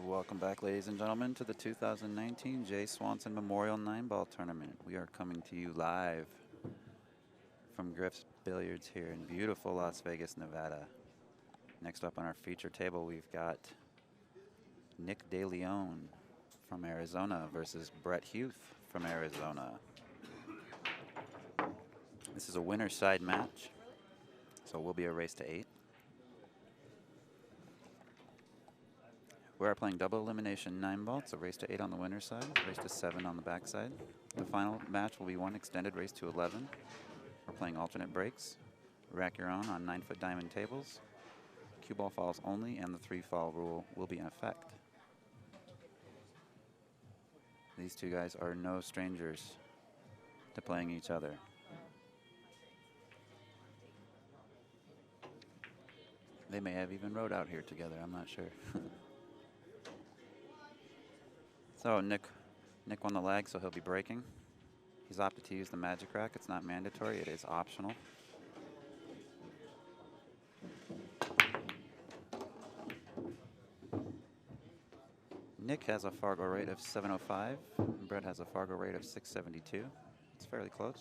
Welcome back, ladies and gentlemen, to the 2019 Jay Swanson Memorial 9-Ball Tournament. We are coming to you live from Griff's Billiards here in beautiful Las Vegas, Nevada. Next up on our feature table, we've got Nick DeLeon from Arizona versus Bret Huth from Arizona. This is a winner's side match, so it will be a race to 8. We are playing double elimination 9-ball. It's a race to 8 on the winner's side, race to 7 on the backside. The final match will be one extended race to 11. We're playing alternate breaks. Rack your own on 9-foot diamond tables. Cue ball falls only, and the 3-fall rule will be in effect. These two guys are no strangers to playing each other. They may have even rode out here together, I'm not sure. So Nick won the leg, so he'll be breaking. He's opted to use the magic rack. It's not mandatory, it is optional. Nick has a Fargo rate of 705. Bret has a Fargo rate of 672. It's fairly close.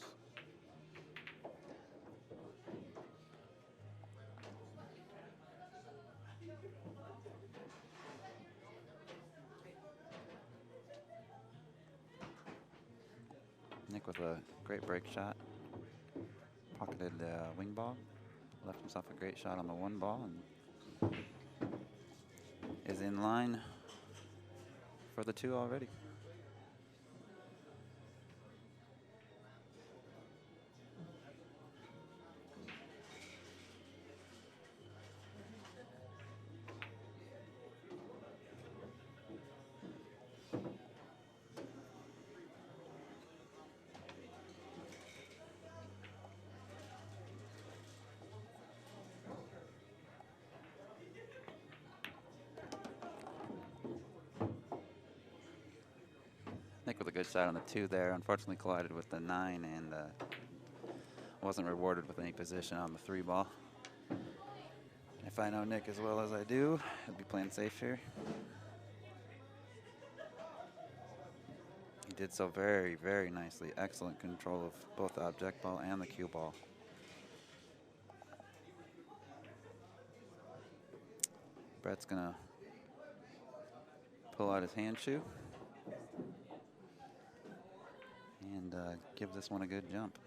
Nick with a great break shot. Pocketed the wing ball. Left himself a great shot on the 1 ball and is in line for the 2 already. Nick with a good shot on the 2 there. Unfortunately collided with the 9 and wasn't rewarded with any position on the 3 ball. If I know Nick as well as I do, he'll be playing safe here. He did so very, very nicely. Excellent control of both the object ball and the cue ball. Bret's gonna pull out his hand shoe and give this one a good jump.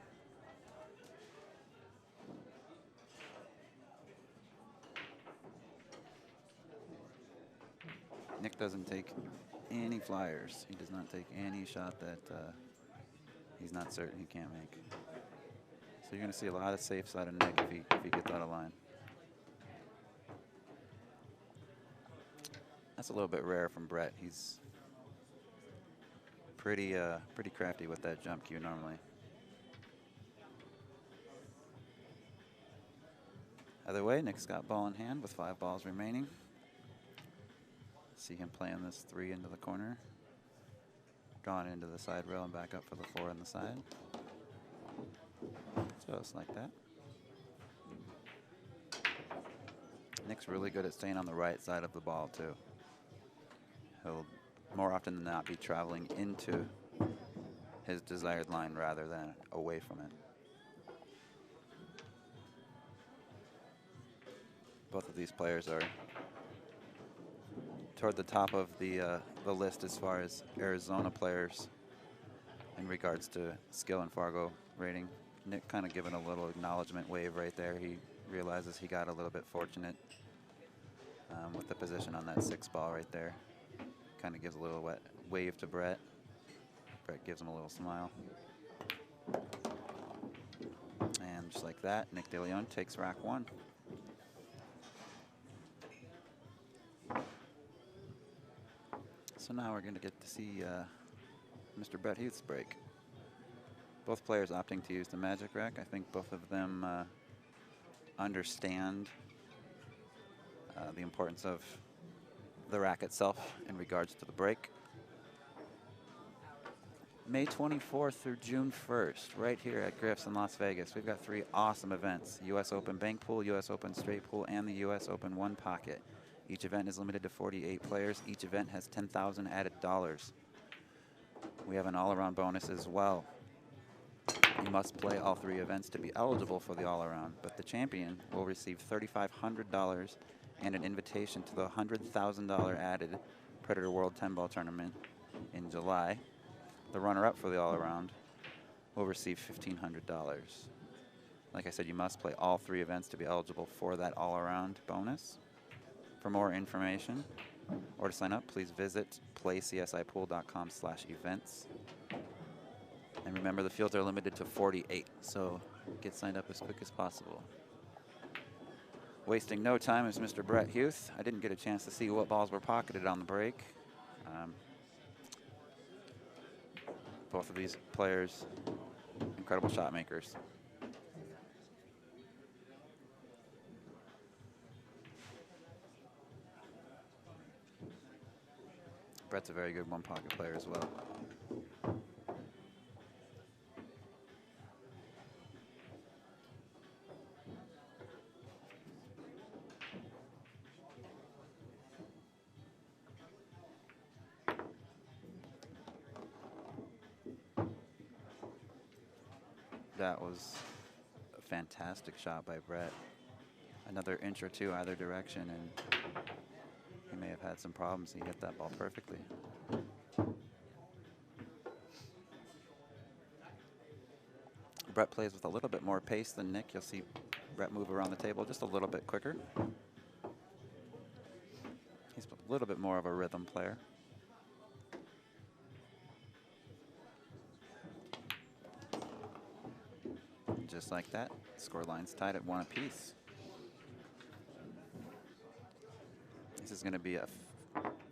Nick doesn't take any flyers. He does not take any shot that he's not certain he can't make. So you're going to see a lot of safe side of Nick if he gets out of line. That's a little bit rare from Bret. He's pretty crafty with that jump cue normally. Either way, Nick's got ball in hand with 5 balls remaining. See him playing this 3 into the corner, drawing into the side rail and back up for the 4 on the side. Just like that. Nick's really good at staying on the right side of the ball too. He'll more often than not be traveling into his desired line rather than away from it. Both of these players are toward the top of the list as far as Arizona players in regards to skill and Fargo rating. Nick kind of giving a little acknowledgement wave right there. He realizes he got a little bit fortunate with the position on that 6 ball right there. Kind of gives a little wet wave to Bret. Bret gives him a little smile. And just like that, Nick DeLeon takes rack 1. So now we're going to get to see Mr. Bret Huth's break. Both players opting to use the magic rack. I think both of them understand the importance of the rack itself in regards to the break. May 24th through June 1st, right here at Griff's in Las Vegas. We've got 3 awesome events: US Open Bank Pool, US Open Straight Pool, and the US Open 1 Pocket. Each event is limited to 48 players. Each event has 10,000 added dollars. We have an all-around bonus as well. You must play all 3 events to be eligible for the all-around, but the champion will receive $3,500 and an invitation to the $100,000 added Predator World 10-ball tournament in July. The runner-up for the all-around will receive $1,500. Like I said, you must play all 3 events to be eligible for that all-around bonus. For more information or to sign up, please visit playcsipool.com/events. And remember, the fields are limited to 48, so get signed up as quick as possible. Wasting no time is Mr. Bret Huth. I didn't get a chance to see what balls were pocketed on the break. Both of these players, incredible shot makers. Bret's a very good one-pocket player as well. That was a fantastic shot by Bret. Another inch or two either direction, and he may have had some problems. He hit that ball perfectly. Bret plays with a little bit more pace than Nick. You'll see Bret move around the table just a little bit quicker. He's a little bit more of a rhythm player. Just like that, scoreline's tied at 1 apiece. This is going to be a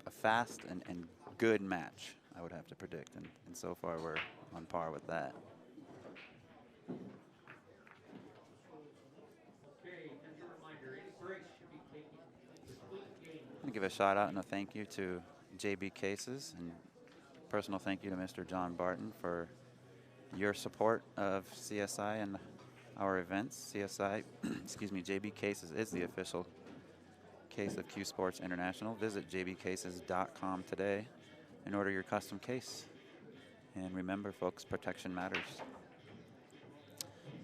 fast and good match, I would have to predict, and so far we're on par with that. I'm going to give a shout out and a thank you to JB Cases, and personal thank you to Mr. John Barton for your support of CSI and our events. CSI, excuse me, JB Cases is the official case of CueSports International. Visit jbcases.com today and order your custom case. And remember, folks, protection matters.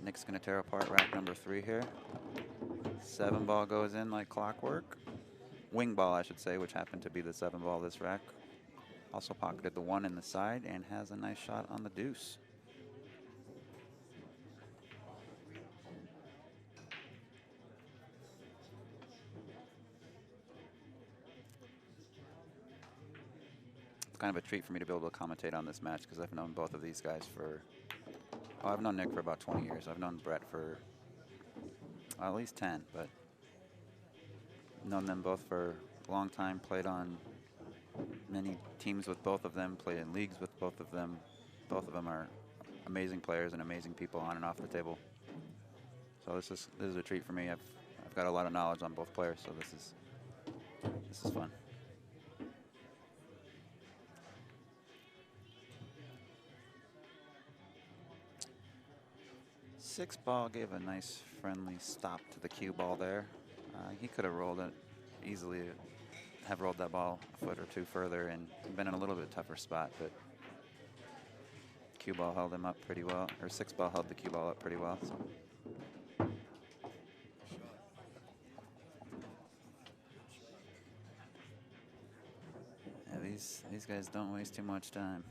Nick's going to tear apart rack number 3 here. 7 ball goes in like clockwork. Wing ball, I should say, which happened to be the 7 ball this rack. Also pocketed the 1 in the side and has a nice shot on the deuce. Kind of a treat for me to be able to commentate on this match because I've known both of these guys for, well, I've known Nick for about 20 years. I've known Bret for at least 10, but known them both for a long time, played on many teams with both of them, played in leagues with both of them. Both of them are amazing players and amazing people on and off the table. So this is a treat for me. I've got a lot of knowledge on both players, so this is fun. Six ball gave a nice friendly stop to the cue ball there. He could have rolled it easily, have rolled that ball a foot or 2 further and been in a little bit tougher spot, but cue ball held him up pretty well, or 6 ball held the cue ball up pretty well. So. Yeah, these guys don't waste too much time.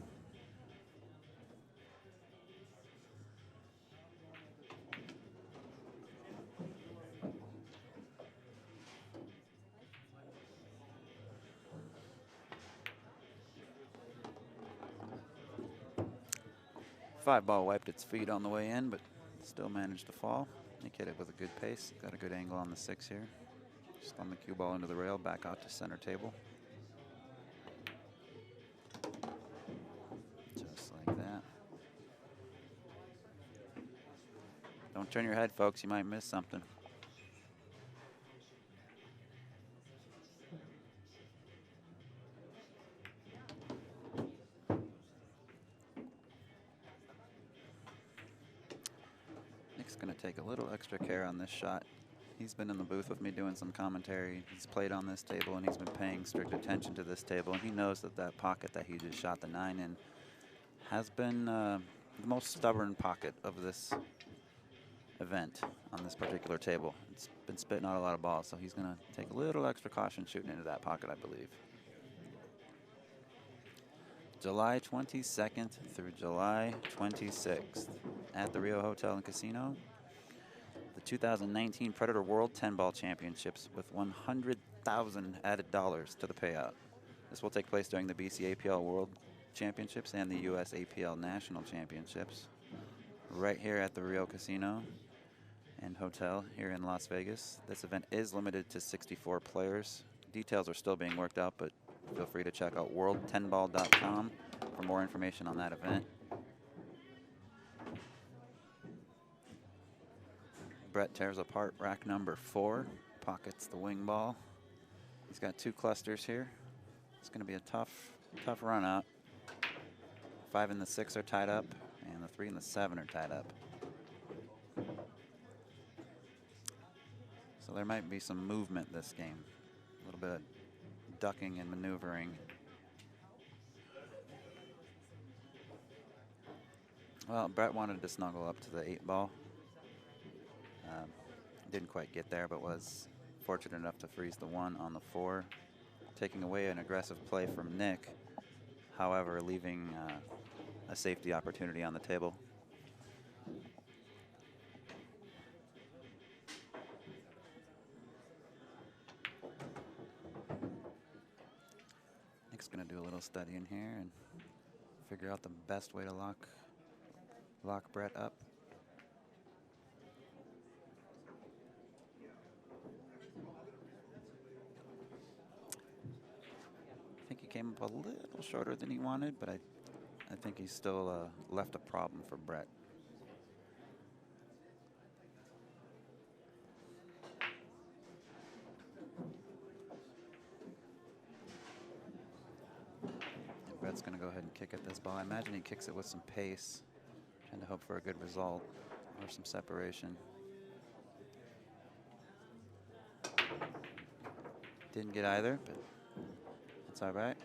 Five ball wiped its feet on the way in, but still managed to fall. Nick hit it with a good pace. Got a good angle on the 6 here. Spun the cue ball into the rail, back out to center table. Just like that. Don't turn your head, folks. You might miss something. Nick's going to take a little extra care on this shot. He's been in the booth with me doing some commentary. He's played on this table, and he's been paying strict attention to this table. And he knows that that pocket that he just shot the 9 in has been the most stubborn pocket of this event on this particular table. It's been spitting out a lot of balls, so he's going to take a little extra caution shooting into that pocket, I believe. July 22nd through July 26th at the Rio Hotel and Casino, the 2019 Predator World 10-Ball Championships with 100,000 added dollars to the payout. This will take place during the BC APL World Championships and the US APL National Championships right here at the Rio Casino and Hotel here in Las Vegas. This event is limited to 64 players. Details are still being worked out, but feel free to check out world10ball.com for more information on that event. Bret tears apart rack number 4, pockets the wing ball. He's got 2 clusters here. It's going to be a tough run out. 5 and the 6 are tied up, and the 3 and the 7 are tied up. So there might be some movement this game. A little bit of ducking and maneuvering. Well, Bret wanted to snuggle up to the 8-ball. Didn't quite get there, but was fortunate enough to freeze the 1 on the 4, taking away an aggressive play from Nick, however, leaving a safety opportunity on the table. Nick's going to do a little studying here and figure out the best way to lock Bret up. I think he came up a little shorter than he wanted, but I think he still left a problem for Bret. And Bret's going to go ahead and kick at this ball. I imagine he kicks it with some pace, trying to hope for a good result or some separation. Didn't get either, but that's all right.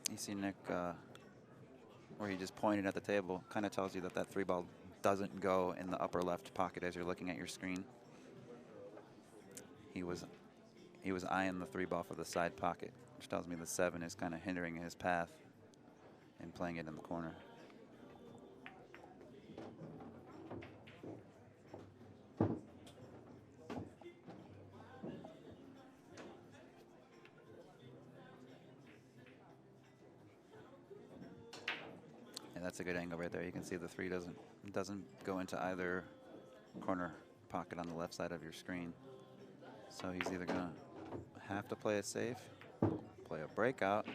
You see Nick, where he just pointed at the table, kind of tells you that that 3-ball doesn't go in the upper left pocket as you're looking at your screen. He was eyeing the 3-ball for the side pocket, which tells me the 7 is kind of hindering his path and playing it in the corner. That's a good angle right there. You can see the 3 doesn't go into either corner pocket on the left side of your screen. So he's either going to have to play it safe, play a breakout,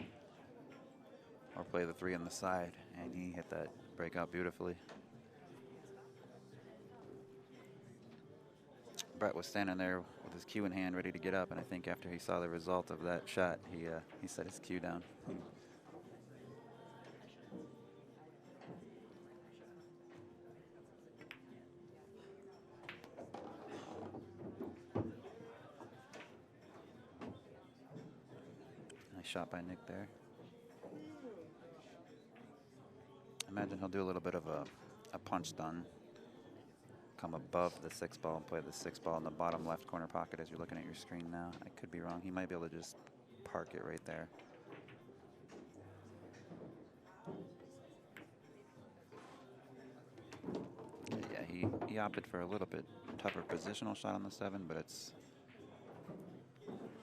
or play the 3 on the side. And he hit that breakout beautifully. Bret was standing there with his cue in hand, ready to get up, and I think after he saw the result of that shot, he set his cue down. Shot by Nick there. Imagine he'll do a little bit of a punch stun. Come above the 6-ball and play the 6-ball in the bottom left corner pocket as you're looking at your screen now. I could be wrong. He might be able to just park it right there. Yeah, he opted for a little bit tougher positional shot on the 7, but it's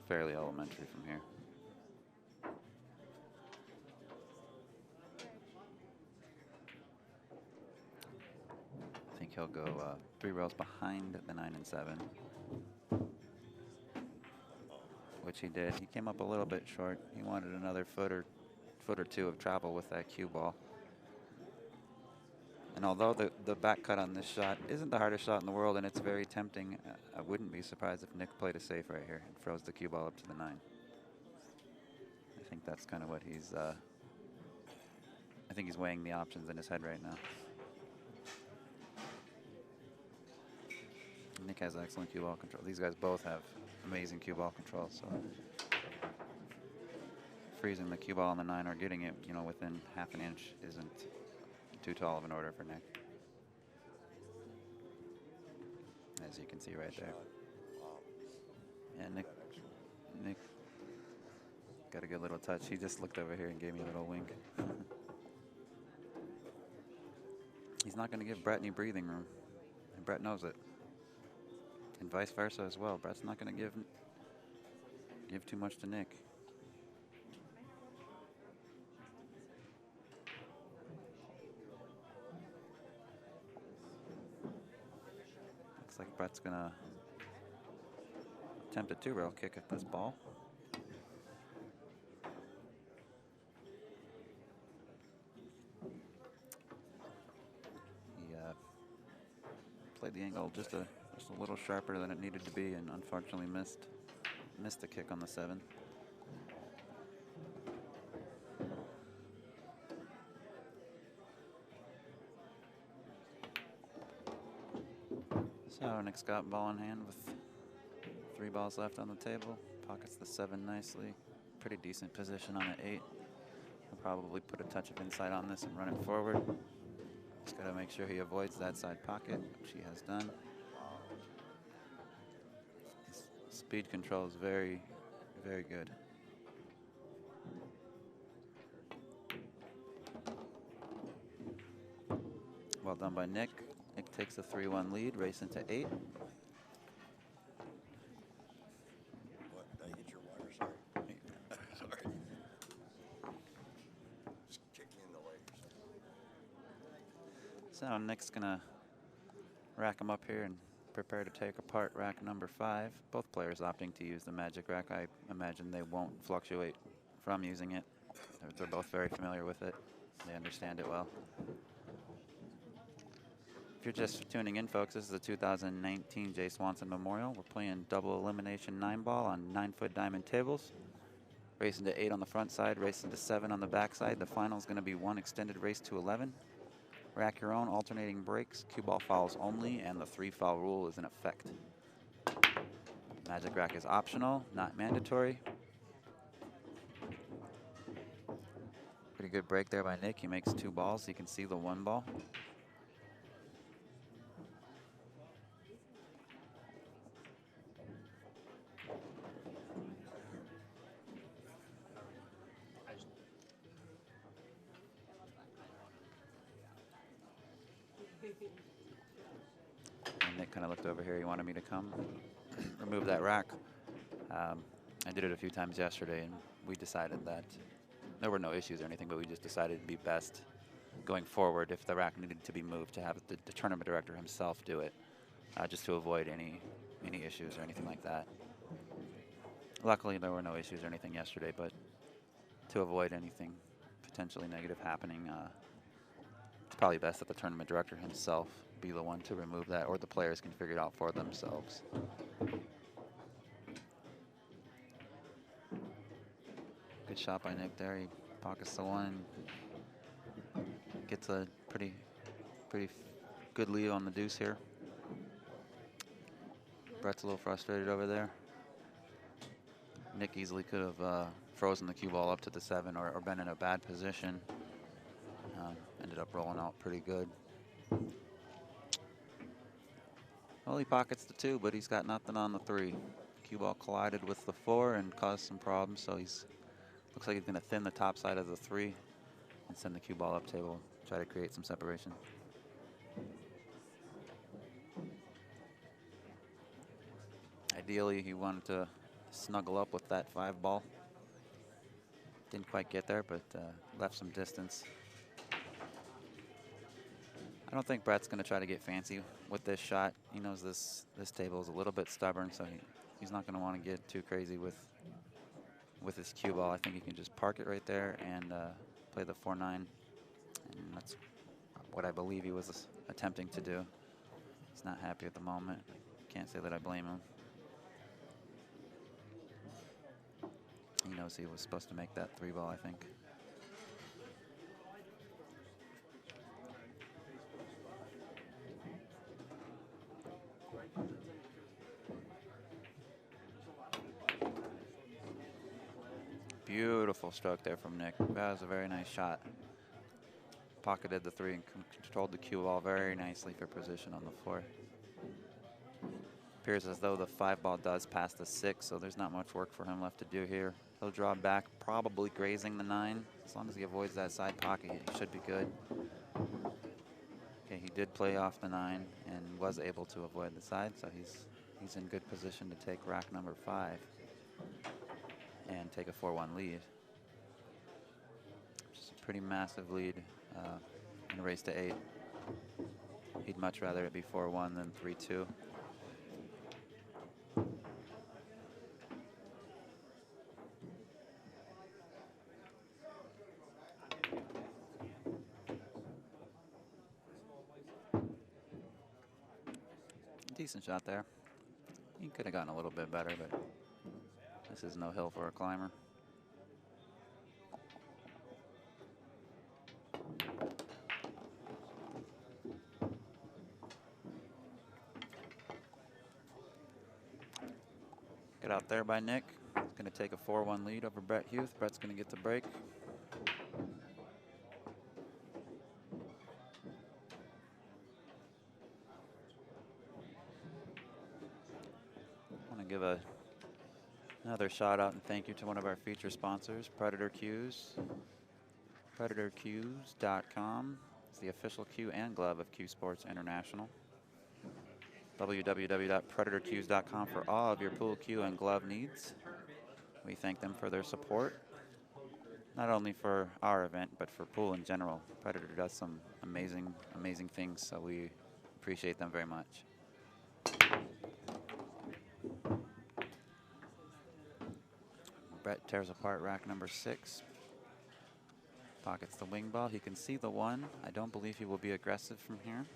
fairly elementary from here. He'll go 3 rows behind the 9 and 7, which he did. He came up a little bit short. He wanted another foot or 2 of travel with that cue ball. And although the back cut on this shot isn't the hardest shot in the world and it's very tempting, I wouldn't be surprised if Nick played it safe right here and froze the cue ball up to the 9. I think that's kind of what he's I think he's weighing the options in his head right now. Nick has excellent cue ball control. These guys both have amazing cue ball control, so freezing the cue ball on the 9 or getting it, you know, within half an inch isn't too tall of an order for Nick. As you can see right there. And Nick got a good little touch. He just looked over here and gave me a little wink. He's not going to give Bret any breathing room, and Bret knows it. And vice versa as well. Bret's not going to give too much to Nick. Looks like Bret's going to attempt a 2-rail kick at this ball. He played the angle just a little sharper than it needed to be, and unfortunately missed the kick on the 7. So Nick's got ball in hand with 3 balls left on the table. Pockets the 7 nicely. Pretty decent position on an 8. He'll probably put a touch of inside on this and run it forward. Just got to make sure he avoids that side pocket, which he has done. His speed control is very, very good. Well done by Nick. Nick takes a 3-1 lead, racing to 8. What, did I hit your water? Sorry. Sorry. Just kick me in the leg or something. So Nick's gonna rack him up here and prepare to take apart rack number 5. Both players opting to use the magic rack. I imagine they won't fluctuate from using it. They're both very familiar with it. They understand it well. If you're just tuning in, folks, this is the 2019 Jay Swanson Memorial. We're playing double elimination 9-ball on 9-foot diamond tables. Racing to 8 on the front side, racing to 7 on the back side. The final is going to be 1 extended race to 11. Rack your own, alternating breaks, cue ball fouls only, and the 3-foul rule is in effect. Magic rack is optional, not mandatory. Pretty good break there by Nick. He makes 2 balls. You can see the 1 ball. And Nick kind of looked over here. He wanted me to come remove that rack. I did it a few times yesterday, and we decided that there were no issues or anything, but we just decided it'd be best going forward if the rack needed to be moved to have the tournament director himself do it, just to avoid any issues or anything like that. Luckily, there were no issues or anything yesterday, but to avoid anything potentially negative happening, it's probably best that the tournament director himself be the one to remove that, or the players can figure it out for themselves. Good shot by Nick there. He pockets the 1. Gets a pretty good lead on the deuce here. Bret's a little frustrated over there. Nick easily could have frozen the cue ball up to the 7 or been in a bad position. Ended up rolling out pretty good. Well, he pockets the 2, but he's got nothing on the 3. Cue ball collided with the 4 and caused some problems, so looks like he's going to thin the top side of the 3 and send the cue ball up table, try to create some separation. Ideally, he wanted to snuggle up with that 5 ball. Didn't quite get there, but left some distance. I don't think Bret's going to try to get fancy with this shot. He knows this table is a little bit stubborn, so he's not going to want to get too crazy with his cue ball. I think he can just park it right there and play the 4-9, and that's what I believe he was attempting to do. He's not happy at the moment. Can't say that I blame him. He knows he was supposed to make that 3 ball, I think. Beautiful stroke there from Nick. That was a very nice shot. Pocketed the 3 and controlled the cue ball very nicely for position on the floor. Appears as though the 5 ball does pass the 6, so there's not much work for him left to do here. He'll draw back, probably grazing the 9. As long as he avoids that side pocket, he should be good. Okay, he did play off the 9 and was able to avoid the side, so he's in good position to take rack number 5 and take a 4-1 lead. Which is a pretty massive lead in a race to 8. He'd much rather it be 4-1 than 3-2. Decent shot there. He could have gotten a little bit better, but this is no hill for a climber. Get out there by Nick. He's going to take a 4-1 lead over Bret Huth. Bret's going to get the break. Give another shout out and thank you to one of our feature sponsors, Predator Cues. PredatorCues.com is the official cue and glove of CueSports International. www.predatorcues.com for all of your pool cue and glove needs. We thank them for their support, not only for our event, but for pool in general. Predator does some amazing, amazing things, so we appreciate them very much. Bret tears apart rack number 6. Pockets the wing ball. He can see the 1. I don't believe he will be aggressive from here.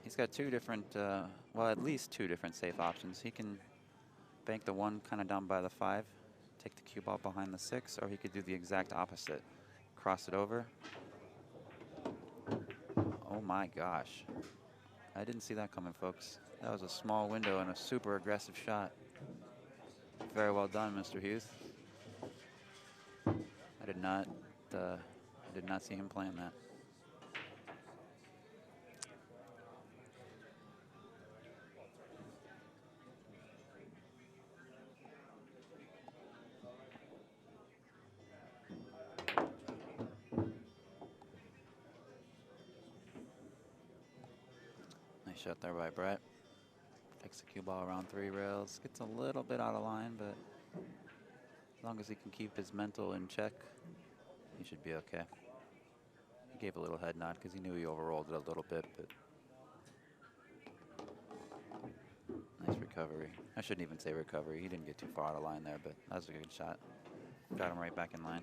He's got 2 different, well, at least 2 different safe options. He can bank the 1 kind of down by the 5, take the cue ball behind the 6, or he could do the exact opposite. Cross it over. Oh my gosh. I didn't see that coming, folks. That was a small window and a super aggressive shot. Very well done, Mr. Huth. I did not see him playing that. Nice shot there by Bret. Takes the cue ball around 3 rails. Gets a little bit out of line, but as long as he can keep his mental in check, he should be okay. He gave a little head nod because he knew he overrolled it a little bit, but nice recovery. I shouldn't even say recovery. He didn't get too far out of line there, but that was a good shot. Got him right back in line.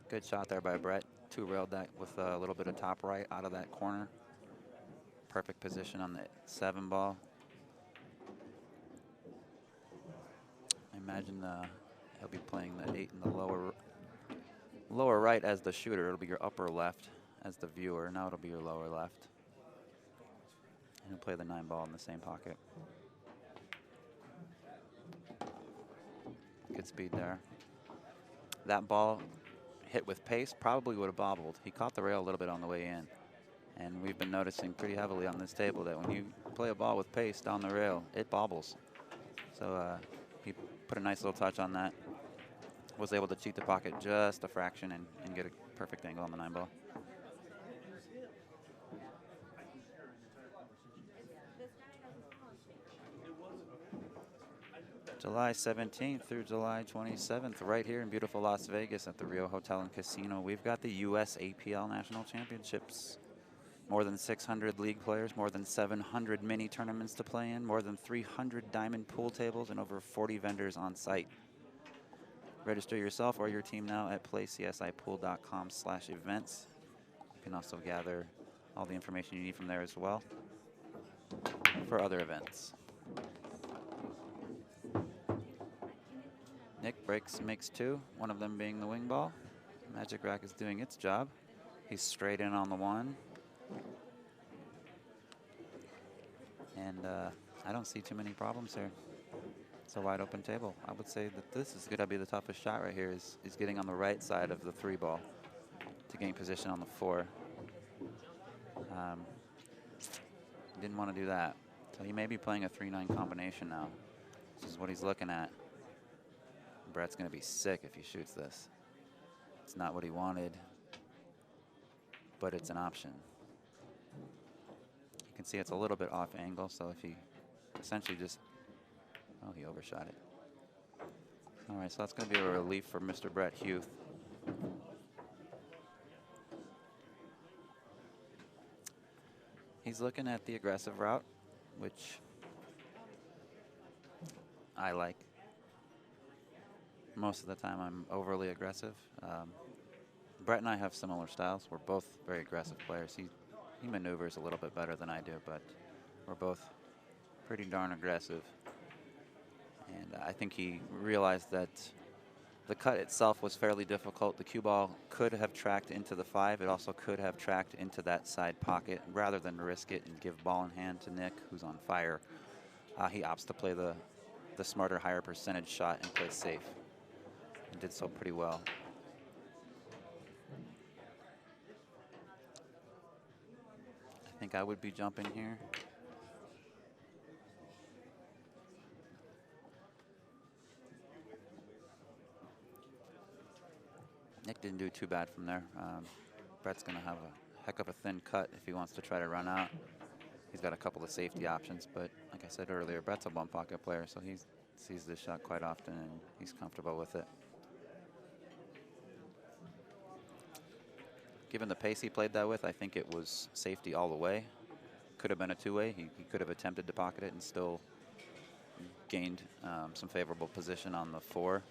Good shot there by Bret. 2-railed that with a little bit of top right out of that corner. Perfect position on the 7 ball. I imagine he'll be playing the 8 in the lower right as the shooter. It'll be your upper left as the viewer. Now it'll be your lower left. And he'll play the 9 ball in the same pocket. Good speed there. That ball hit with pace probably would have bobbled. He caught the rail a little bit on the way in. And we've been noticing pretty heavily on this table that when you play a ball with pace down the rail, it bobbles. So he put a nice little touch on that. Was able to cheat the pocket just a fraction and get a perfect angle on the 9 ball. July 17th through July 27th, right here in beautiful Las Vegas at the Rio Hotel and Casino. We've got the U.S. APL National Championships. More than 600 league players, more than 700 mini tournaments to play in, more than 300 diamond pool tables, and over 40 vendors on site. Register yourself or your team now at playcsipool.com/events. You can also gather all the information you need from there as well for other events. Nick breaks, makes 2, one of them being the wing ball. Magic Rack is doing its job. He's straight in on the 1. And I don't see too many problems here. It's a wide open table. I would say that this is going to be the toughest shot right here is getting on the right side of the 3 ball to gain position on the 4. Didn't want to do that. So he may be playing a 3-9 combination now. This is what he's looking at. Bret's going to be sick if he shoots this. It's not what he wanted, but it's an option. You can see it's a little bit off angle, so if he essentially just, oh, he overshot it. All right, so that's going to be a relief for Mr. Bret Huth. He's looking at the aggressive route, which I like. Most of the time I'm overly aggressive. Bret and I have similar styles. We're both very aggressive players. He maneuvers a little bit better than I do, but we're both pretty darn aggressive. And I think he realized that the cut itself was fairly difficult. The cue ball could have tracked into the 5. It also could have tracked into that side pocket. Rather than risk it and give ball in hand to Nick, who's on fire, he opts to play the smarter, higher percentage shot and play safe. And did so pretty well. I think I would be jumping here. Nick didn't do too bad from there. Bret's going to have a heck of a thin cut if he wants to try to run out. He's got a couple of safety options, but like I said earlier, Bret's a one pocket player, so he sees this shot quite often and he's comfortable with it. Given the pace he played that with, I think it was safety all the way. Could have been a 2-way. He could have attempted to pocket it and still gained some favorable position on the 4.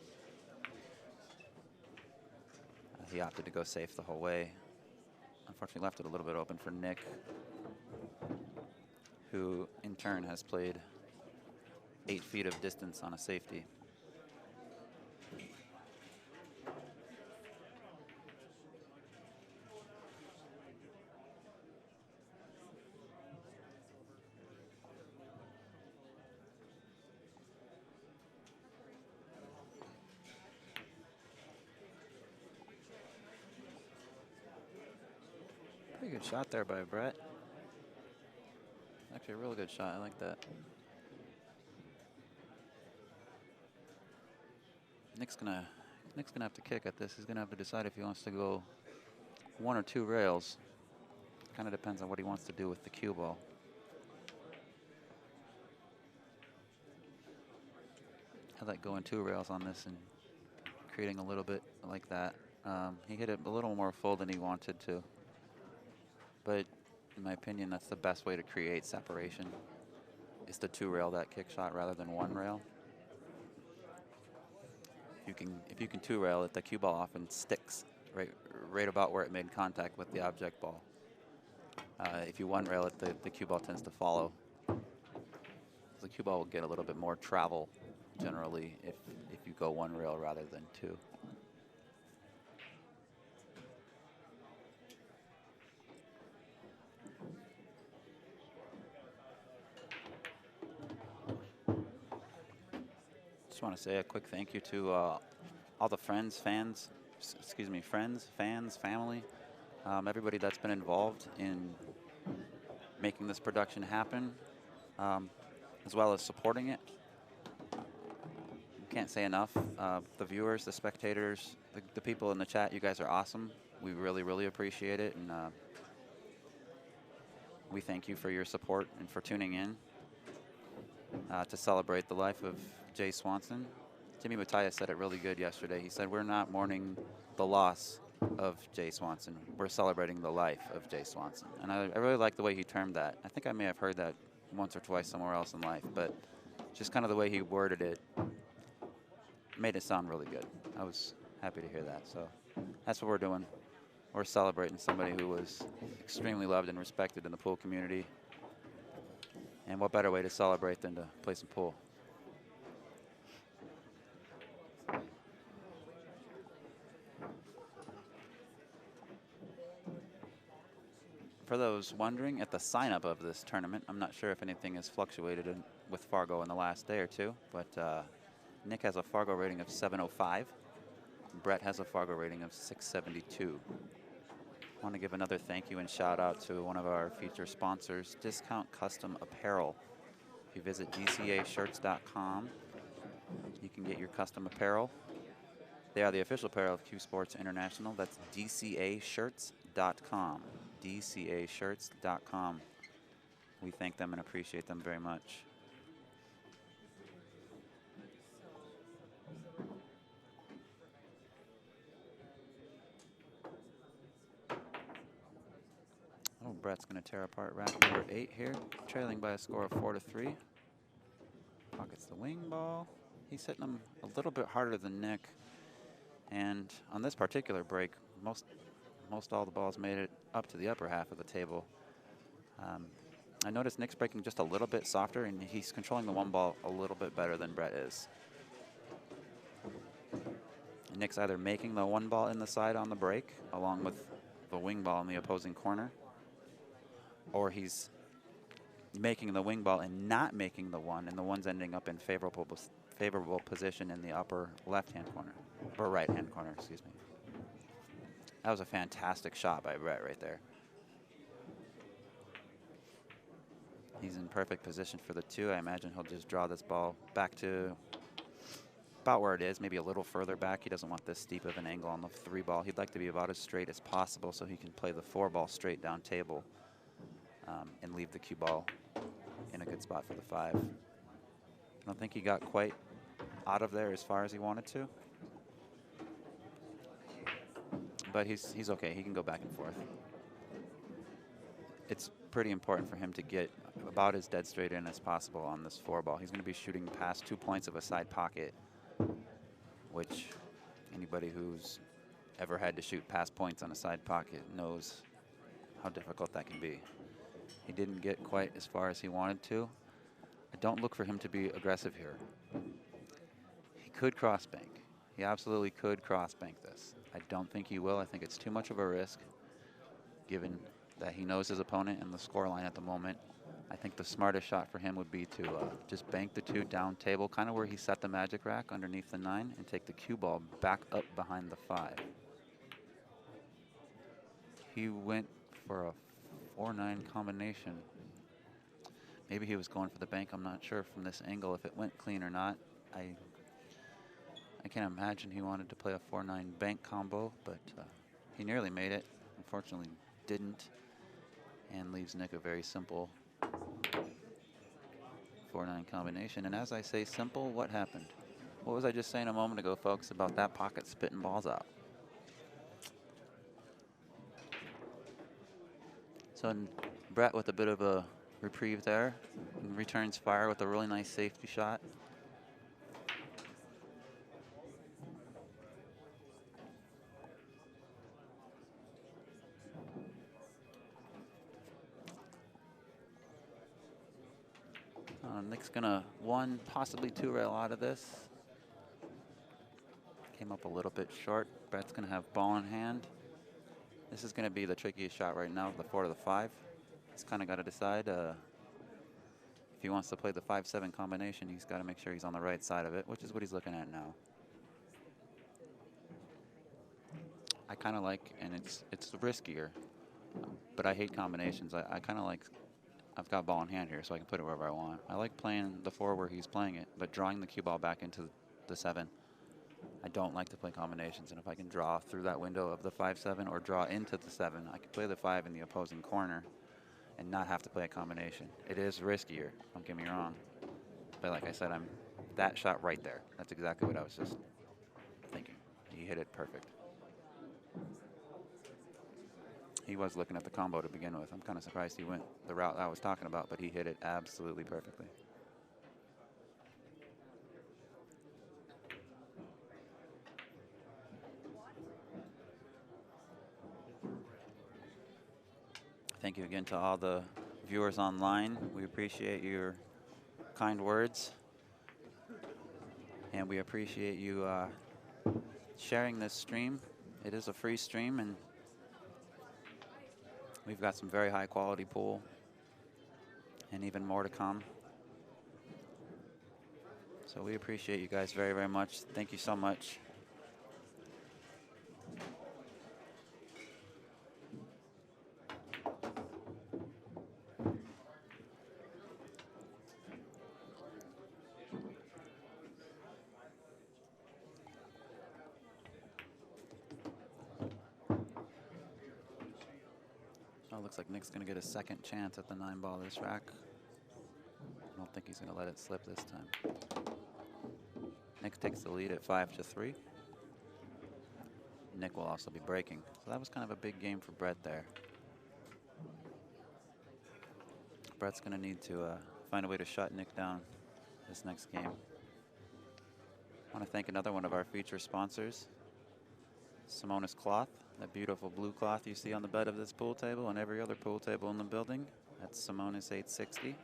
He opted to go safe the whole way. Unfortunately left it a little bit open for Nick, who in turn has played 8 feet of distance on a safety. Pretty good shot there by Bret. Actually a real good shot. I like that. Nick's gonna have to kick at this. He's gonna have to decide if he wants to go 1 or 2 rails. Kind of depends on what he wants to do with the cue ball. I like going 2 rails on this and creating a little bit like that. He hit it a little more full than he wanted to. But in my opinion, that's the best way to create separation, is to 2 rail that kick shot rather than 1 rail. If you can 2 rail it, the cue ball often sticks right about where it made contact with the object ball. If you 1 rail it, the cue ball tends to follow. The cue ball will get a little bit more travel generally if you go 1 rail rather than 2. Just want to say a quick thank you to all the friends, fans, family, everybody that's been involved in making this production happen, as well as supporting it. Can't say enough. The viewers, the spectators, the people in the chat, you guys are awesome. We really, really appreciate it, and we thank you for your support and for tuning in to celebrate the life of Jay Swanson. Jimmy Mataya said it really good yesterday. He said, we're not mourning the loss of Jay Swanson. We're celebrating the life of Jay Swanson. And I really like the way he termed that. I think I may have heard that once or twice somewhere else in life, but just kind of the way he worded it made it sound really good. I was happy to hear that. So that's what we're doing. We're celebrating somebody who was extremely loved and respected in the pool community. And what better way to celebrate than to play some pool? for those wondering, at the sign-up of this tournament, I'm not sure if anything has fluctuated with Fargo in the last day or two, but Nick has a Fargo rating of 705. Bret has a Fargo rating of 672. I want to give another thank you and shout out to one of our feature sponsors, Discount Custom Apparel. If you visit dcashirts.com, you can get your custom apparel. They are the official apparel of CueSports International. That's dcashirts.com. dcashirts.com. We thank them and appreciate them very much. Oh, Bret's going to tear apart rack number 8 here, trailing by a score of 4-3. Pockets the wing ball. He's hitting them a little bit harder than Nick. And on this particular break, most all the balls made it up to the upper half of the table. I noticed Nick's breaking just a little bit softer, and he's controlling the one ball a little bit better than Bret is. Nick's either making the one ball in the side on the break, along with the wing ball in the opposing corner, or he's making the wing ball and not making the one, and the one's ending up in favorable position in the upper left-hand corner, or right-hand corner, excuse me. That was a fantastic shot by Bret right there. He's in perfect position for the 2. I imagine he'll just draw this ball back to about where it is, maybe a little further back. He doesn't want this steep of an angle on the 3 ball. He'd like to be about as straight as possible so he can play the 4 ball straight down table and leave the cue ball in a good spot for the 5. I don't think he got quite out of there as far as he wanted to, but he's okay. He can go back and forth. It's pretty important for him to get about as dead straight in as possible on this 4 ball. He's going to be shooting past 2 points of a side pocket, which anybody who's ever had to shoot past points on a side pocket knows how difficult that can be. He didn't get quite as far as he wanted to. I don't look for him to be aggressive here. He could cross bank. He absolutely could cross bank this. I don't think he will. I think it's too much of a risk, given that he knows his opponent and the score line at the moment. I think the smartest shot for him would be to just bank the 2 down table, kind of where he set the magic rack underneath the 9, and take the cue ball back up behind the 5. He went for a 4-9 combination. Maybe he was going for the bank. I'm not sure from this angle if it went clean or not. I can't imagine he wanted to play a 4-9 bank combo, but he nearly made it. Unfortunately, didn't, and leaves Nick a very simple 4-9 combination. And as I say simple, what happened? What was I just saying a moment ago, folks, about that pocket spitting balls out? So Bret with a bit of a reprieve there, and returns fire with a really nice safety shot. Nick's gonna 1, possibly 2 rail out of this. Came up a little bit short. Bret's gonna have ball in hand. This is gonna be the trickiest shot right now, the 4 to the 5. He's kind of got to decide if he wants to play the 5-7 combination. He's got to make sure he's on the right side of it, which is what he's looking at now. I kind of like, and it's riskier, but I hate combinations. I kind of like, I've got ball in hand here, so I can put it wherever I want. I like playing the 4 where he's playing it, but drawing the cue ball back into the 7. I don't like to play combinations, and if I can draw through that window of the 5-7 or draw into the 7, I can play the 5 in the opposing corner and not have to play a combination. It is riskier, don't get me wrong, but like I said, that shot right there, that's exactly what I was just thinking. He hit it perfect. He was looking at the combo to begin with. I'm kind of surprised he went the route I was talking about, but he hit it absolutely perfectly. Thank you again to all the viewers online. We appreciate your kind words, and we appreciate you sharing this stream. It is a free stream, and We've got some very high quality pool and even more to come. So we appreciate you guys very, very much. Thank you so much. Oh, looks like Nick's going to get a second chance at the 9-ball this rack. I don't think he's going to let it slip this time. Nick takes the lead at 5-3. Nick will also be breaking. So that was kind of a big game for Bret there. Bret's going to need to find a way to shut Nick down this next game. I want to thank another one of our feature sponsors, Simonis Cloth. That beautiful blue cloth you see on the bed of this pool table and every other pool table in the building. That's Simonis 860.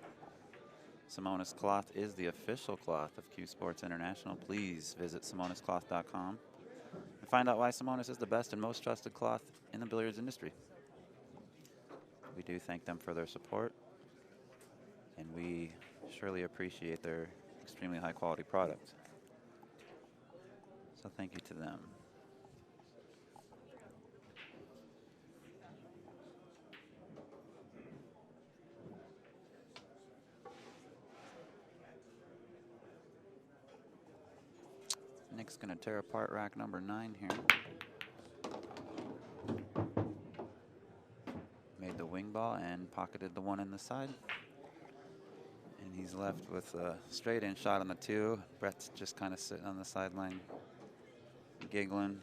Simonis Cloth is the official cloth of CueSports International. Please visit SimonisCloth.com and find out why Simonis is the best and most trusted cloth in the billiards industry. We do thank them for their support, and we surely appreciate their extremely high quality product. So thank you to them. Nick's going to tear apart rack number 9 here. Made the wing ball and pocketed the one in the side. And he's left with a straight in shot on the 2. Bret's just kind of sitting on the sideline, giggling.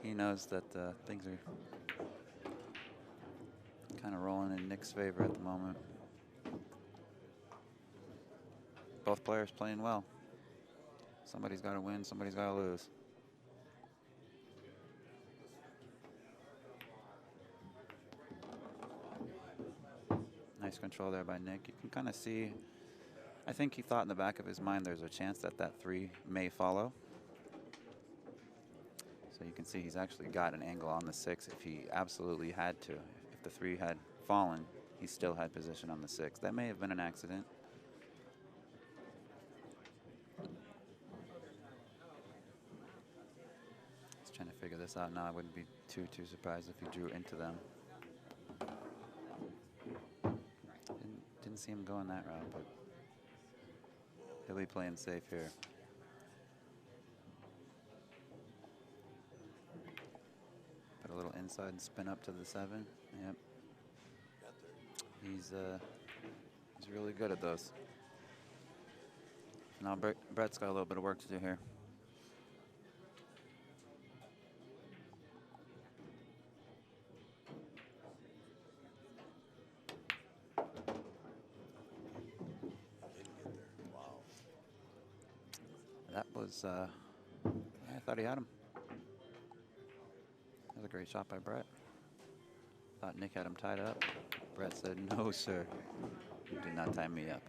He knows that things are kind of rolling in Nick's favor at the moment. Both players playing well. Somebody's got to win, somebody's got to lose. Nice control there by Nick. You can kind of see, I think he thought in the back of his mind there's a chance that that 3 may follow. So you can see he's actually got an angle on the 6 if he absolutely had to. If the 3 had fallen, he still had position on the 6. That may have been an accident. Trying to figure this out now. I wouldn't be too surprised if he drew into them. Didn't see him going that route, but he'll be playing safe here. Put a little inside and spin up to the 7. Yep. He's really good at those. Now Bret's got a little bit of work to do here. That was, I thought he had him. That was a great shot by Bret. Thought Nick had him tied up. Bret said, "No, sir, you did not tie me up."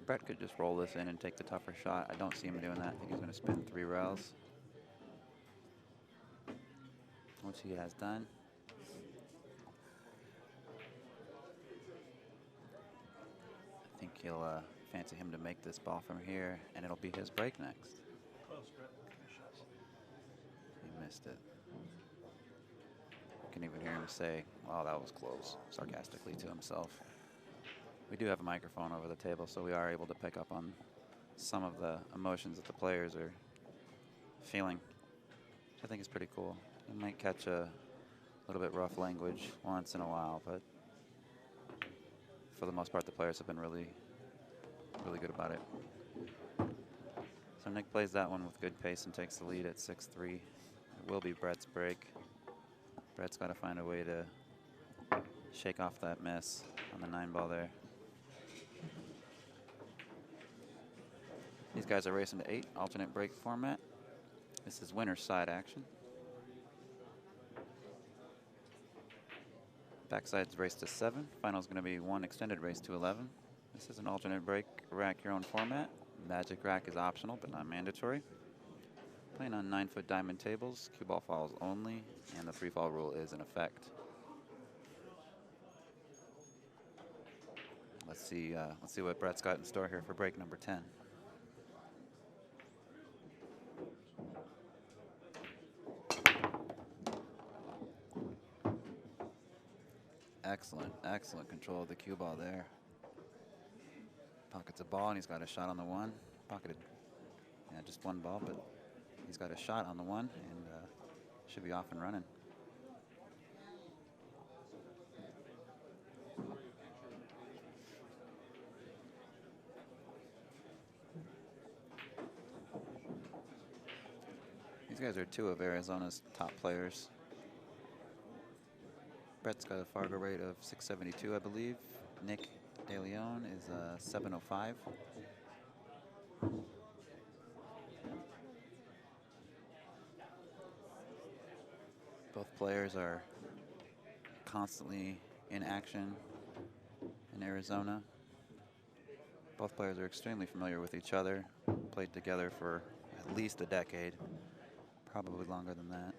Bret could just roll this in and take the tougher shot. I don't see him doing that. I think he's going to spin 3 rails, which he has done. I think he'll fancy him to make this ball from here, and it'll be his break next. He missed it. You can even hear him say, "Wow, that was close," sarcastically to himself. We do have a microphone over the table, so we are able to pick up on some of the emotions that the players are feeling, which I think is pretty cool. You might catch a little bit rough language once in a while, but for the most part, the players have been really good about it. So Nick plays that one with good pace and takes the lead at 6-3. It will be Bret's break. Bret's got to find a way to shake off that miss on the 9-ball there. These guys are racing to 8, alternate break format. This is winner's side action. Backside's race to 7. Final's going to be 1 extended race to 11. This is an alternate break, rack your own format. Magic rack is optional, but not mandatory. Playing on 9-foot diamond tables, cue ball falls only, and the free fall rule is in effect. Let's see what Bret's got in store here for break number 10. Excellent control of the cue ball there. Pockets a ball, and he's got a shot on the 1. Pocketed, yeah, just 1 ball, but he's got a shot on the 1, and should be off and running. These guys are 2 of Arizona's top players. Bret's got a Fargo rate of 672, I believe. Nick De Leon is 705. Both players are constantly in action in Arizona. Both players are extremely familiar with each other, played together for at least a decade, probably longer than that.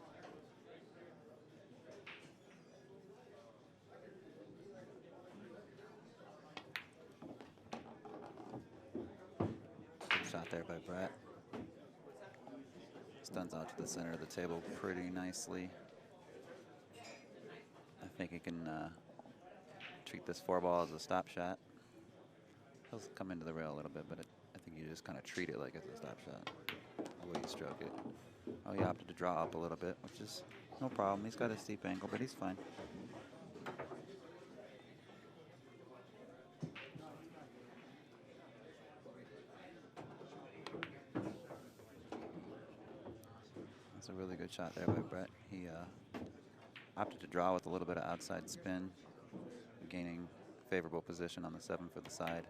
Good shot there by Bret. Stuns out to the center of the table pretty nicely. I think he can treat this 4-ball as a stop shot. He'll come into the rail a little bit, but I think you just kind of treat it like it's a stop shot, the way you stroke it. Oh, he opted to draw up a little bit, which is no problem. He's got a steep angle, but he's fine. That's a really good shot there by Bret. He opted to draw with a little bit of outside spin, gaining favorable position on the 7 for the side,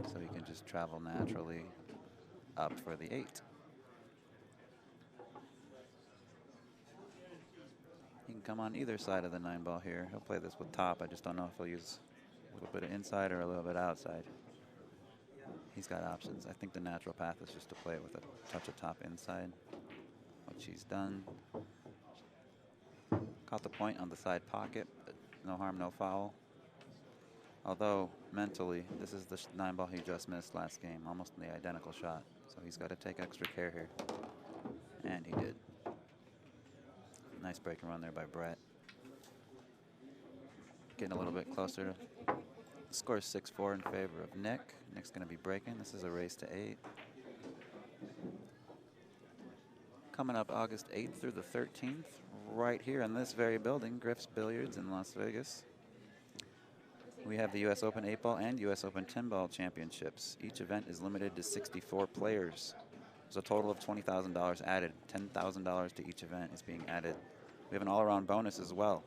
so he can just travel naturally up for the 8. He can come on either side of the 9-ball here. He'll play this with top. I just don't know if he'll use a little bit of inside or a little bit outside. He's got options. I think the natural path is just to play it with a touch of top inside, which he's done. Caught the point on the side pocket, but no harm, no foul. Although, mentally, this is the 9-ball he just missed last game, almost the identical shot. So he's got to take extra care here. And he did. Nice break and run there by Bret. Getting a little bit closer. Score 6-4 in favor of Nick. Nick's going to be breaking. This is a race to 8. Coming up August 8th through the 13th, right here in this very building, Griff's Billiards in Las Vegas. We have the U.S. Open 8-ball and U.S. Open 10-ball championships. Each event is limited to 64 players. There's a total of $20,000 added. $10,000 to each event is being added. We have an all-around bonus as well.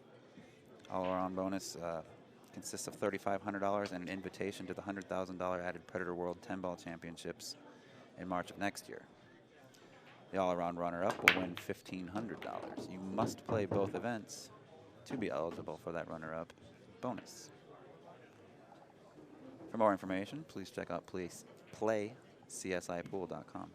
All-around bonus consists of $3,500 and an invitation to the $100,000 added Predator World 10-ball championships in March of next year. The all-around runner-up will win $1,500. You must play both events to be eligible for that runner-up bonus. For more information, please check out playcsipool.com.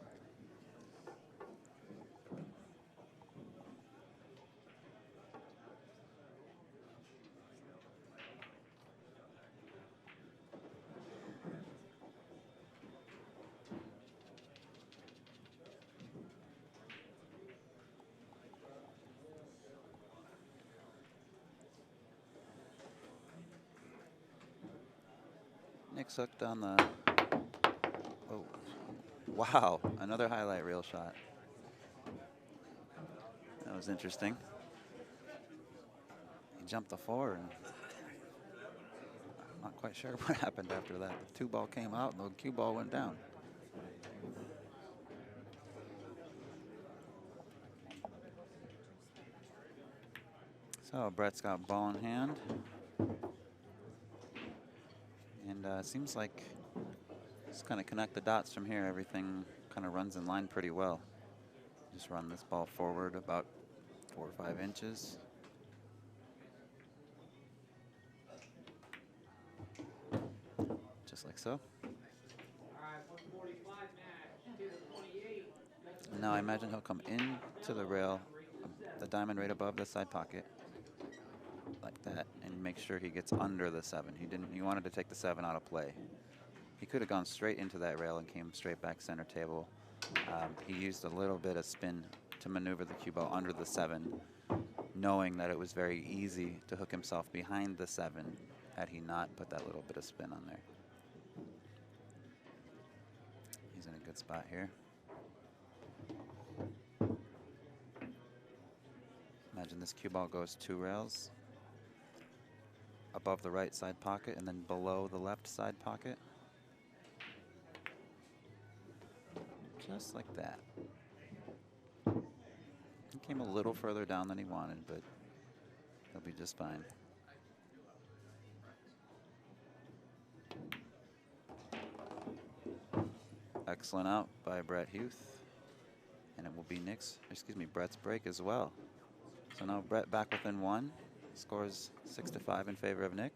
Nick's hooked on the, oh, wow, another highlight reel shot. That was interesting. He jumped the 4, and I'm not quite sure what happened after that. The 2-ball came out and the cue ball went down. So Bret's got ball in hand. And seems like Just kind of connect the dots from here. Everything kind of runs in line pretty well. Just run this ball forward about 4 or 5 inches. Just like so. And now I imagine he'll come into the rail, the diamond right above the side pocket, like that, and make sure he gets under the 7. He wanted to take the 7 out of play. He could have gone straight into that rail and came straight back center table. He used a little bit of spin to maneuver the cue ball under the 7, knowing that it was very easy to hook himself behind the 7 had he not put that little bit of spin on there. He's in a good spot here. Imagine this cue ball goes 2 rails above the right side pocket and then below the left side pocket. Just like that. He came a little further down than he wanted, but he'll be just fine. Excellent out by Bret Huth. And it will be Bret's break as well. So now Bret back within 1. Scores 6-5 in favor of Nick.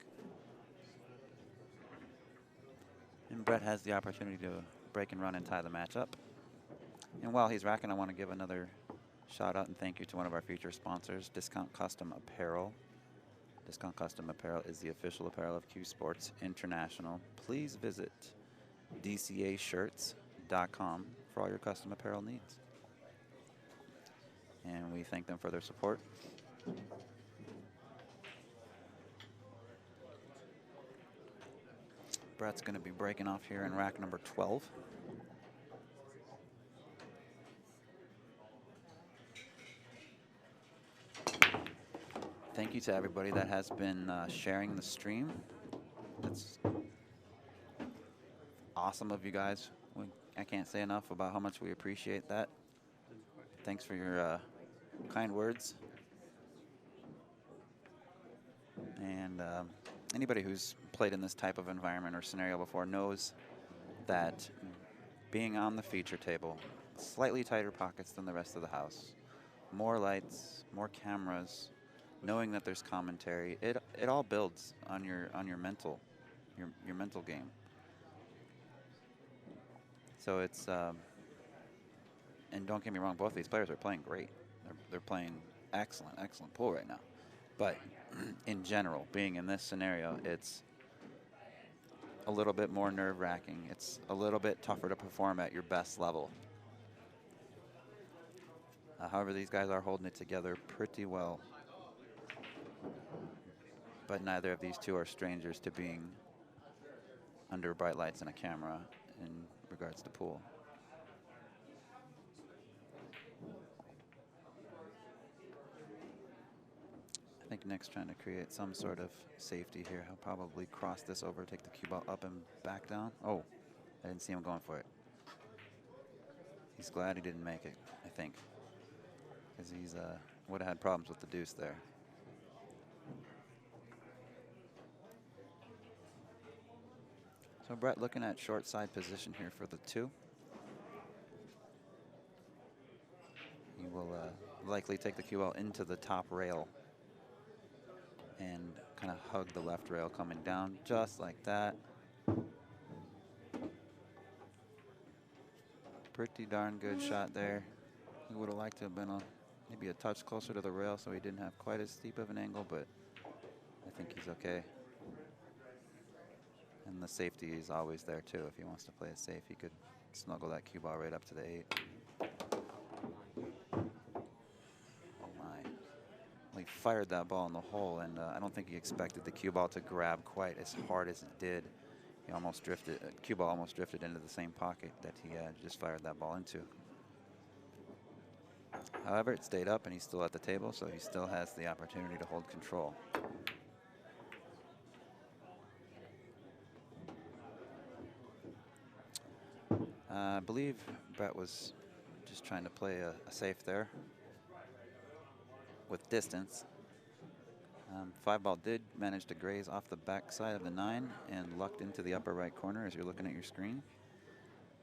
And Bret has the opportunity to break and run and tie the match up. And while he's racking, I want to give another shout out and thank you to one of our future sponsors, Discount Custom Apparel. Discount Custom Apparel is the official apparel of CueSports International. Please visit dcashirts.com for all your custom apparel needs. And we thank them for their support. Bret's going to be breaking off here in rack number 12. Thank you to everybody that has been sharing the stream. That's awesome of you guys. I can't say enough about how much we appreciate that. Thanks for your kind words. And anybody who's played in this type of environment or scenario before knows that being on the feature table, slightly tighter pockets than the rest of the house, more lights, more cameras, knowing that there's commentary, it all builds on your mental game. So it's and don't get me wrong, both these players are playing great. They're playing excellent pool right now. But in general, being in this scenario, it's a little bit more nerve-wracking. It's a little bit tougher to perform at your best level. However, these guys are holding it together pretty well. But neither of these two are strangers to being under bright lights and a camera in regards to pool. I think Nick's trying to create some sort of safety here. He'll probably cross this over, take the cue ball up and back down. Oh, I didn't see him going for it. He's glad he didn't make it, I think, because he's would have had problems with the deuce there. So Bret looking at short side position here for the 2. He will likely take the cue ball into the top rail and kind of hug the left rail coming down just like that. Pretty darn good shot there. He would have liked to have been maybe a touch closer to the rail so he didn't have quite as steep of an angle, but I think he's okay. And the safety is always there too. If he wants to play it safe, he could snuggle that cue ball right up to the 8. Oh my. Well, he fired that ball in the hole, and I don't think he expected the cue ball to grab quite as hard as it did. He almost drifted, cue ball almost drifted into the same pocket that he just fired that ball into. However, it stayed up and he's still at the table, so he still has the opportunity to hold control. I believe Bret was just trying to play a safe there with distance. 5-ball did manage to graze off the back side of the 9 and lucked into the upper right corner as you're looking at your screen.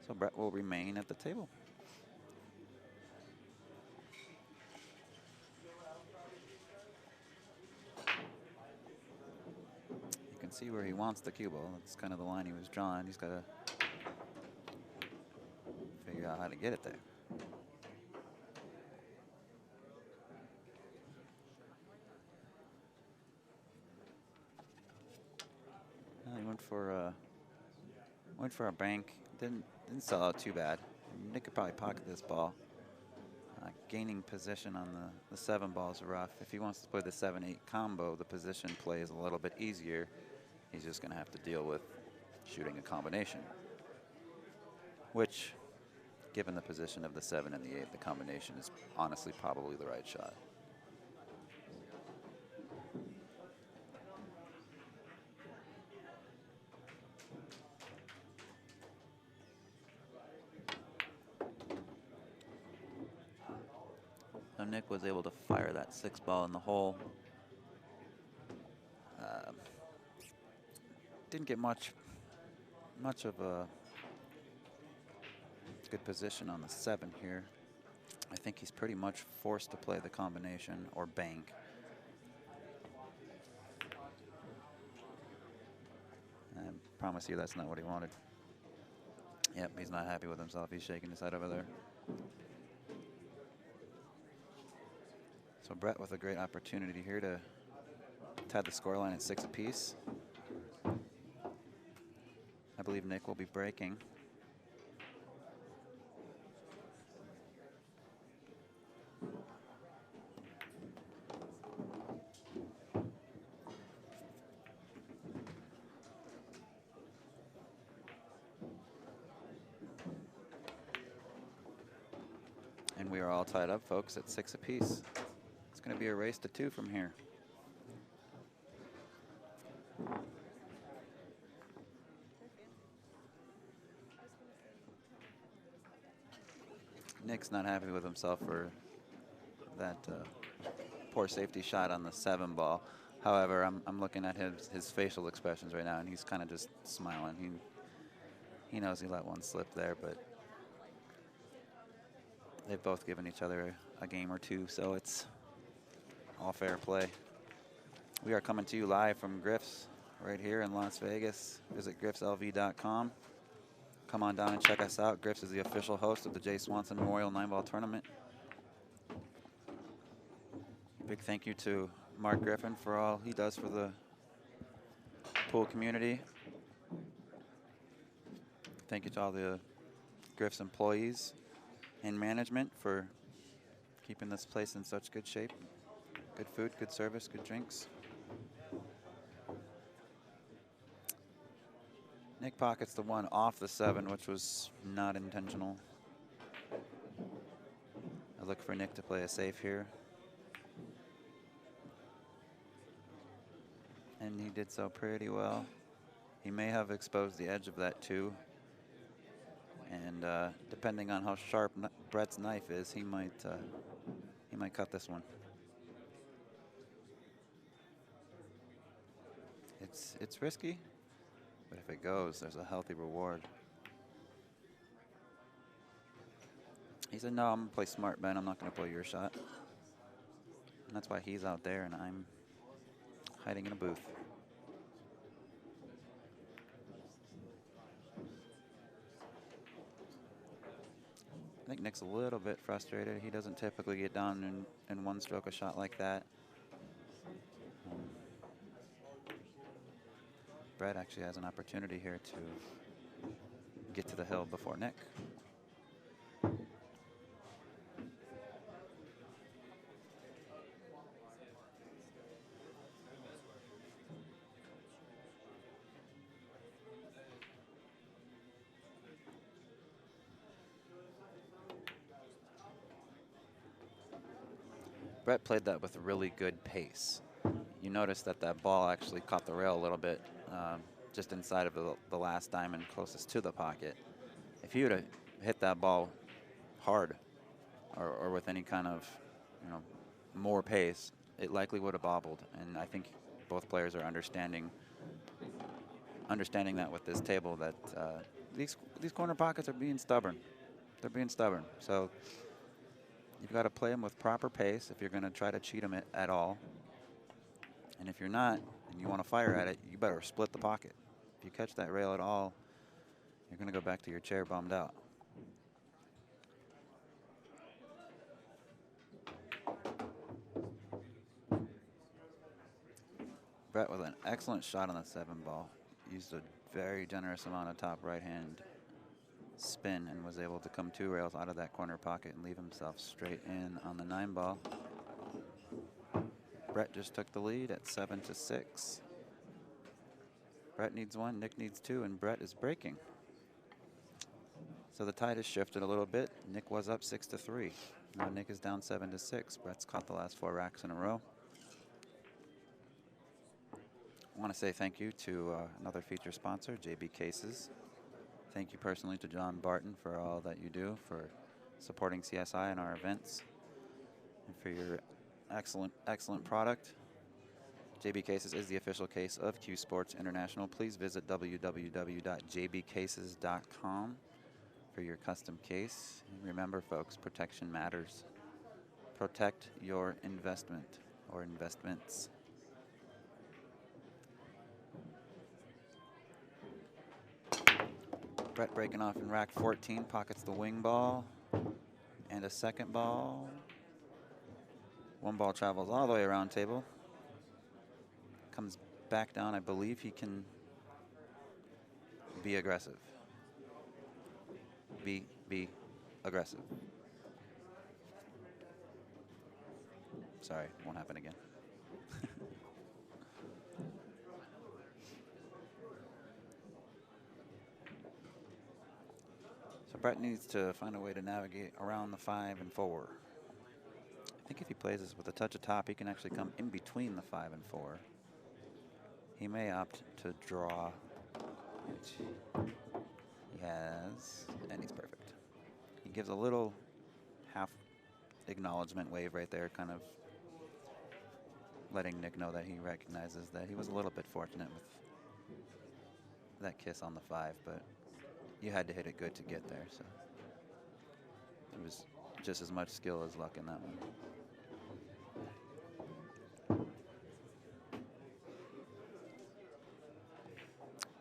So Bret will remain at the table. You can see where he wants the cue ball. That's kind of the line he was drawing. He's got to figure out how to get it there. He went for a bank. Didn't sell out too bad. Nick could probably pocket this ball. Gaining position on the 7 ball is rough. If he wants to play the 7-8 combo, the position play is a little bit easier. He's just going to have to deal with shooting a combination, which, given the position of the 7 and the 8, the combination is honestly probably the right shot. So Nick was able to fire that 6 ball in the hole. Didn't get much of a good position on the 7 here. I think he's pretty much forced to play the combination or bank. I promise you that's not what he wanted. Yep, he's not happy with himself. He's shaking his head over there. So Bret with a great opportunity here to tie the scoreline at 6 apiece. I believe Nick will be breaking. And we are all tied up, folks, at 6 apiece. It's going to be a race to 2 from here. Nick's not happy with himself for that poor safety shot on the 7 ball. However, I'm looking at his facial expressions right now, and he's kind of just smiling. He knows he let one slip there, but they've both given each other a game or 2, so it's all fair play. We are coming to you live from Griff's right here in Las Vegas. Visit griffslv.com. Come on down and check us out. Griff's is the official host of the Jay Swanson Memorial 9-ball tournament. Big thank you to Mark Griffin for all he does for the pool community. Thank you to all the Griff's employees and management for keeping this place in such good shape. Good food, good service, good drinks. Nick pockets the 1 off the 7, which was not intentional. I look for Nick to play a safe here. And he did so pretty well. He may have exposed the edge of that 2. And depending on how sharp Bret's knife is, he might cut this one. It's risky, but if it goes, there's a healthy reward. He said, no, I'm going to play smart, Ben. I'm not going to play your shot. And that's why he's out there and I'm hiding in a booth. I think Nick's a little bit frustrated. He doesn't typically get down in 1 stroke a shot like that. Bret actually has an opportunity here to get to the hill before Nick. Bret played that with really good pace. You notice that that ball actually caught the rail a little bit just inside of the last diamond closest to the pocket. If he would have hit that ball hard or with any kind of, more pace, it likely would have bobbled. And I think both players are understanding that with this table, that these corner pockets are being stubborn. They're being stubborn. So you've got to play them with proper pace if you're going to try to cheat them at all. And if you're not, and you want to fire at it, you better split the pocket. If you catch that rail at all, you're going to go back to your chair bummed out. Bret with an excellent shot on the 7-ball. Used a very generous amount of top right-hand spin and was able to come 2 rails out of that corner pocket and leave himself straight in on the 9-ball. Bret just took the lead at 7-6. Bret needs 1, Nick needs 2, and Bret is breaking. So the tide has shifted a little bit. Nick was up 6-3. Now Nick is down 7-6. Bret's caught the last 4 racks in a row. I want to say thank you to another feature sponsor, JB Cases. Thank you personally to John Barton for all that you do for supporting CSI and our events, and for your excellent product. JB Cases is the official case of CueSports International. Please visit www.jbcases.com for your custom case. And remember, folks, protection matters. Protect your investment or investments. Bret breaking off in rack 14, pockets the wing ball and a 2nd ball. 1 ball travels all the way around table. Comes back down. I believe he can be aggressive. Be aggressive. Sorry, won't happen again. So Bret needs to find a way to navigate around the 5 and 4. I think if he plays this with a touch of top, he can actually come in between the 5 and 4. He may opt to draw, which he has, and he's perfect. He gives a little half acknowledgement wave right there, kind of letting Nick know that he recognizes that he was a little bit fortunate with that kiss on the 5, but you had to hit it good to get there, so it was just as much skill as luck in that one.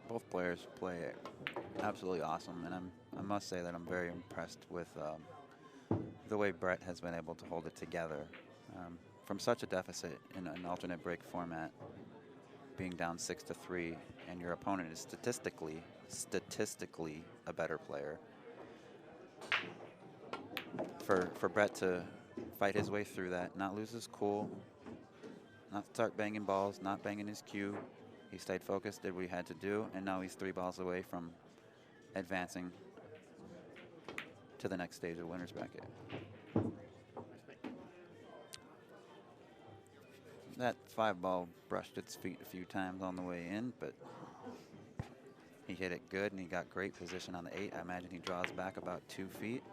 Both players play absolutely awesome, and I must say that I'm very impressed with the way Bret has been able to hold it together. From such a deficit in an alternate break format, being down 6-3, and your opponent is statistically a better player. For Bret to fight his way through that, not lose his cool, not start banging balls, not banging his cue. He stayed focused, did what he had to do, and now he's 3 balls away from advancing to the next stage of winner's bracket. That 5-ball brushed its feet a few times on the way in, but he hit it good, and he got great position on the 8. I imagine he draws back about 2 feet,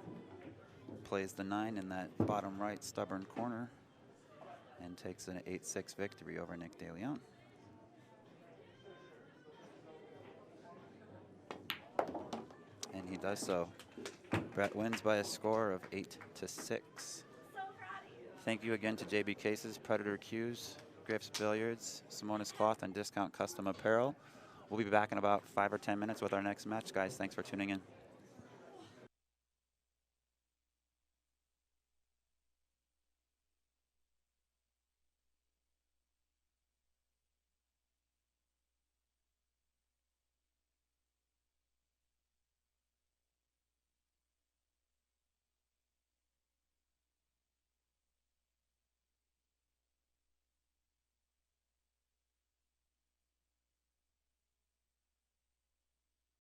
plays the 9 in that bottom right stubborn corner, and takes an 8-6 victory over Nick DeLeon. And he does so. Bret wins by a score of 8-6. Thank you again to JB Cases, Predator Cues, Griff's Billiards, Simonis Cloth, and Discount Custom Apparel. We'll be back in about 5 or 10 minutes with our next match. Guys, thanks for tuning in.